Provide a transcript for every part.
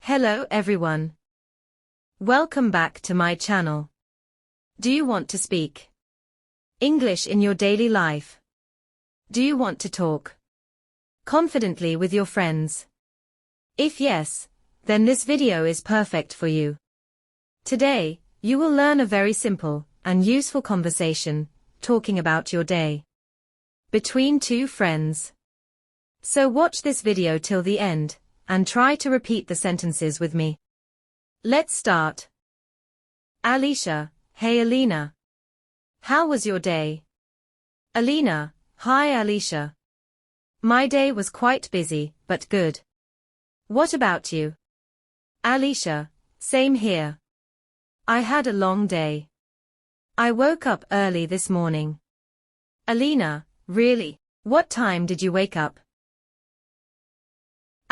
Hello everyone. Welcome back to my channel. Do you want to speak English in your daily life? Do you want to talk confidently with your friends? If yes, then this video is perfect for you. Today, you will learn a very simple and useful conversation talking about your day between two friends. So watch this video till the end and try to repeat the sentences with me. Let's start. Alisha, hey Alina. How was your day? Alina, hi Alisha. My day was quite busy, but good. What about you? Alisha, same here. I had a long day. I woke up early this morning. Alina, really? What time did you wake up?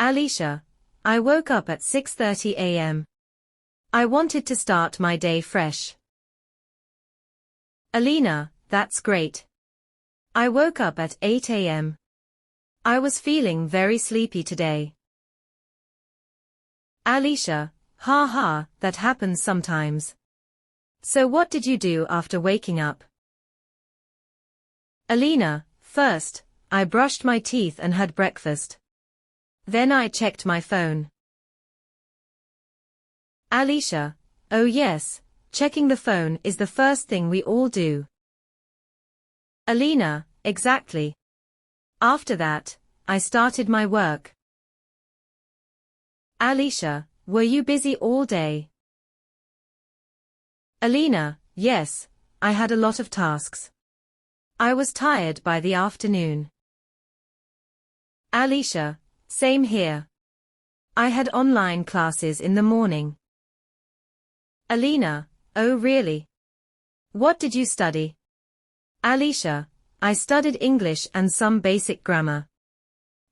Alisha, I woke up at 6:30 a.m. I wanted to start my day fresh. Alina, that's great. I woke up at 8 a.m. I was feeling very sleepy today. Alisha, ha, that happens sometimes. So what did you do after waking up? Alina, first, I brushed my teeth and had breakfast. Then I checked my phone. Alisha, oh yes, checking the phone is the first thing we all do. Alina, exactly. After that, I started my work. Alisha, were you busy all day? Alina, yes, I had a lot of tasks. I was tired by the afternoon. Alisha, same here. I had online classes in the morning. Alina, oh really? What did you study? Alisha, I studied English and some basic grammar.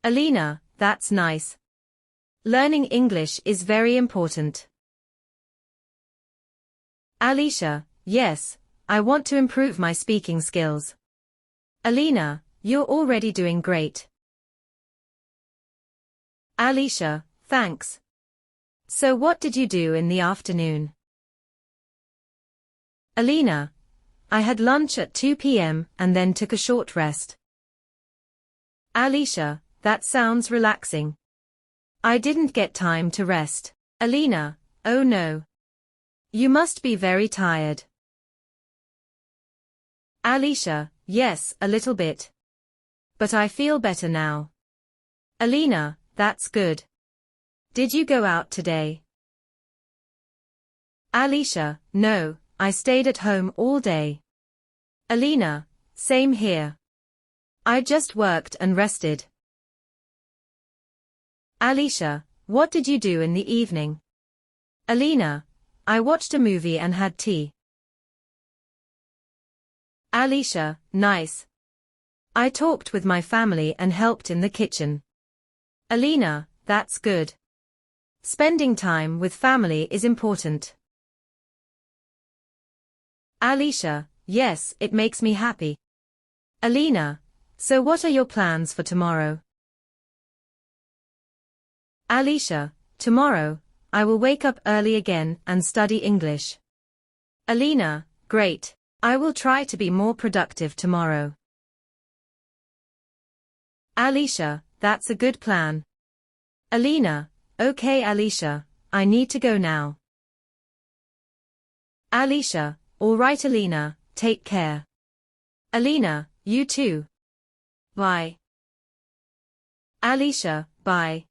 Alina, that's nice. Learning English is very important. Alisha, yes, I want to improve my speaking skills. Alina, you're already doing great. Alisha, thanks. So what did you do in the afternoon? Alina, I had lunch at 2 p.m. and then took a short rest. Alisha, that sounds relaxing. I didn't get time to rest. Alina, oh no. You must be very tired. Alisha, yes, a little bit. But I feel better now. Alina, that's good. Did you go out today? Alisha, no, I stayed at home all day. Alina, same here. I just worked and rested. Alisha, what did you do in the evening? Alina, I watched a movie and had tea. Alisha, nice. I talked with my family and helped in the kitchen. Alina, that's good. Spending time with family is important. Alisha, yes, it makes me happy. Alina, so what are your plans for tomorrow? Alisha, tomorrow, I will wake up early again and study English. Alina, great. I will try to be more productive tomorrow. Alisha, that's a good plan. Alina, okay Alisha, I need to go now. Alisha, all right Alina, take care. Alina, you too. Bye. Alisha, bye.